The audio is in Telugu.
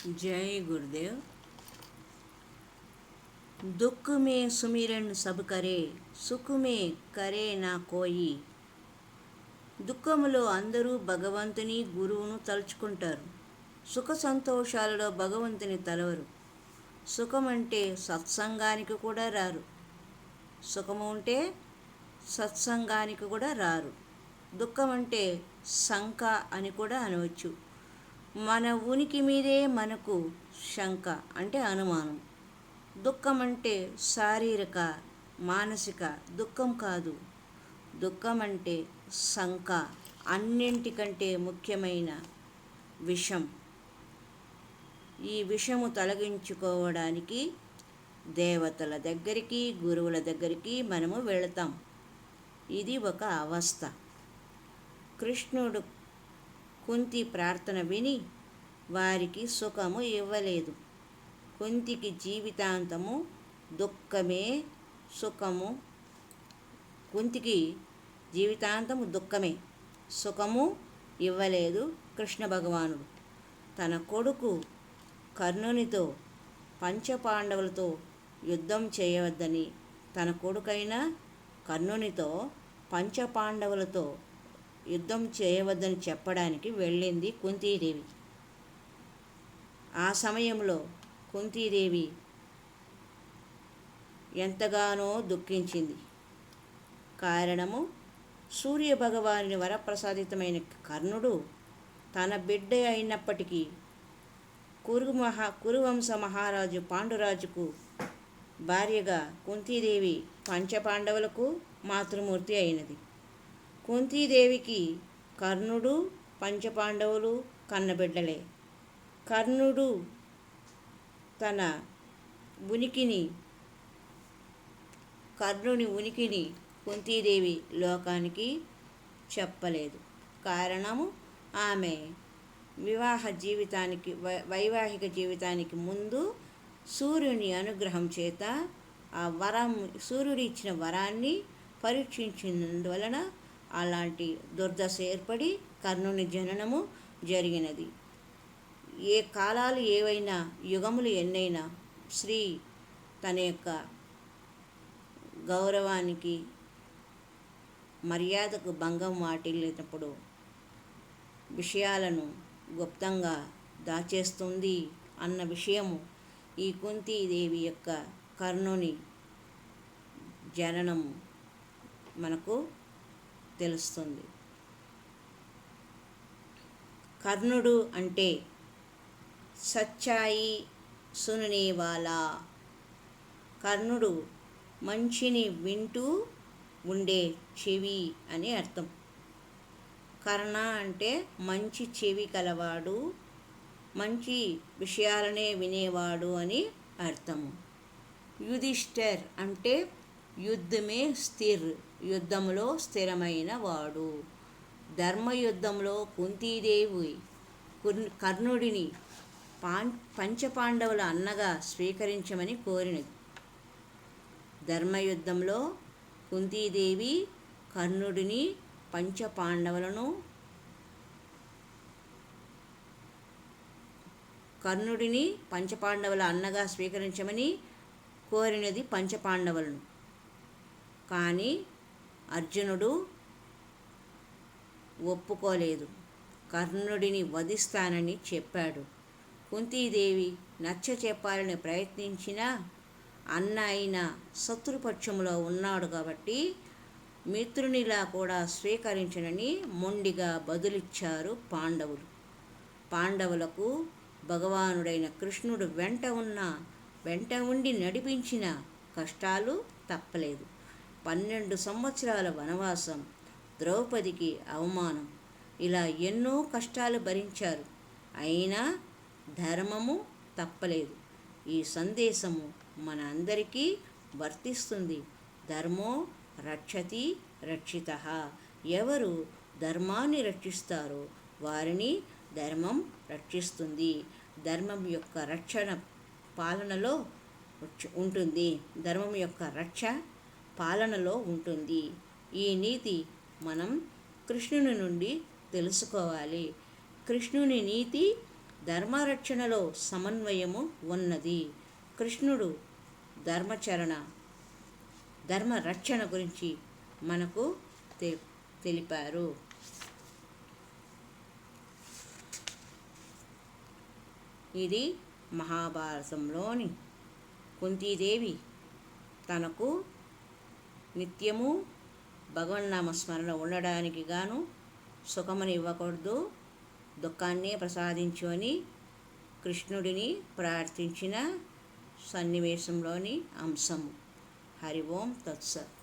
जय गुरुदेव। दुख में सुमिरन सब करे, సుఖ మే కరే నా కోయి. దుఃఖములో అందరూ భగవంతుని గురువును తలుచుకుంటారు. సుఖ సంతోషాలలో భగవంతుని తలవరు. సుఖమంటే సత్సంగానికి కూడా రారు. సుఖము ఉంటే సత్సంగానికి కూడా రారు. దుఃఖం అంటే శంక అని కూడా అనవచ్చు. మన ఉనికి మీదే మనకు శంక అంటే అనుమానం. దుఃఖం అంటే శారీరక మానసిక దుఃఖం కాదు. దుఃఖం అంటే శంక, అన్నింటికంటే ముఖ్యమైన విషం. ఈ విషము తొలగించుకోవడానికి దేవతల దగ్గరికి, గురువుల దగ్గరికి మనము వెళతాం. ఇది ఒక అవస్థ. కృష్ణుడు కుంతి ప్రార్థన విని వారికి సుఖము ఇవ్వలేదు. కుంతికి జీవితాంతము దుఃఖమే సుఖము. కుంతికి జీవితాంతము దుఃఖమే, సుఖము ఇవ్వలేదు కృష్ణ భగవానుడు. తన కొడుకు కర్ణునితో పంచపాండవులతో యుద్ధం చేయవద్దని, తన కొడుకైన కర్ణునితో పంచపాండవులతో యుద్ధం చేయవద్దని చెప్పడానికి వెళ్ళింది కుంతీదేవి. ఆ సమయంలో కుంతీదేవి ఎంతగానో దుఃఖించింది. కారణము, సూర్యభగవాని వరప్రసాదితమైన కర్ణుడు తన బిడ్డ అయినప్పటికీ కురువంశ మహారాజు పాండురాజుకు భార్యగా కుంతీదేవి పంచపాండవులకు మాతృమూర్తి అయినది. కుంతీదేవికి కర్ణుడు పంచపాండవులు కన్నబిడ్డలే. కర్ణుడు తన కర్ణుని ఉనికిని కుంతీదేవి లోకానికి చెప్పలేదు. కారణము, ఆమె వైవాహిక జీవితానికి ముందు సూర్యుని అనుగ్రహం చేత ఆ సూర్యుడు ఇచ్చిన వరాన్ని పరీక్షించినందువలన అలాంటి దుర్దశ ఏర్పడి కర్ణుని జననము జరిగినది. ఏ కాలాలు ఏవైనా, యుగములు ఎన్నైనా, స్త్రీ తన యొక్క గౌరవానికి మర్యాదకు భంగం వాటిల్లినప్పుడు విషయాలను గుప్తంగా దాచేస్తుంది అన్న విషయము ఈ కుంతీదేవి యొక్క కర్ణుని జననము మనకు తెలుస్తుంది. కర్ణుడు అంటే సచ్చాయి సుననేవాలా. కర్ణుడు మంచిని వింటూ ఉండే చెవి అని అర్థం. కర్ణ అంటే మంచి చెవి కలవాడు, మంచి విషయాలనే వినేవాడు అని అర్థము. యుధిష్ఠిర్ అంటే యుద్ధమే స్థిర్, యుద్ధంలో స్థిరమైన వాడు. ధర్మయుద్ధంలో కుంతీదేవి కర్ణుడిని పంచపాండవుల అన్నగా స్వీకరించమని కోరినది. ధర్మయుద్ధంలో కుంతీదేవి కర్ణుడిని పంచపాండవుల అన్నగా స్వీకరించమని కోరినది పంచపాండవులను. కానీ అర్జునుడు ఒప్పుకోలేదు. కర్ణుడిని వధిస్తానని చెప్పాడు. కుంతీదేవి నచ్చ చెప్పాలని ప్రయత్నించినా అన్న అయిన శత్రుపక్షంలో ఉన్నాడు కాబట్టి మిత్రునిలా కూడా స్వీకరించనని మొండిగా బదులిచ్చారు పాండవులు. పాండవులకు భగవానుడైన కృష్ణుడు వెంట ఉండి నడిపించిన కష్టాలు తప్పలేదు. 12 సంవత్సరాల వనవాసం, ద్రౌపదికి అవమానం, ఇలా ఎన్నో కష్టాలు భరించారు. అయినా ధర్మము తప్పలేదు. ఈ సందేశము మన అందరికీ వర్తిస్తుంది. ధర్మో రక్షతి రక్షితః. ఎవరు ధర్మాన్ని రక్షిస్తారో వారిని ధర్మం రక్షిస్తుంది. ధర్మం యొక్క రక్షణ పాలనలో ఉంటుంది. ధర్మం యొక్క రక్ష పాలనలో ఉంటుంది. ఈ నీతి మనం కృష్ణుని నుండి తెలుసుకోవాలి. కృష్ణుని నీతి ధర్మరక్షణలో సమన్వయము ఉన్నది. కృష్ణుడు ధర్మరక్షణ గురించి మనకు తెలిపారు. ఇది మహాభారతంలోని కుంతీదేవి తనకు నిత్యము భగవన్నామస్మరణ ఉండడానికి గాను సుఖముని ఇవ్వకూడదు, దుఃఖాన్నే ప్రసాదించు అని కృష్ణుడిని ప్రార్థించిన సన్నివేశంలోని అంశము. హరి ఓం తత్సత్.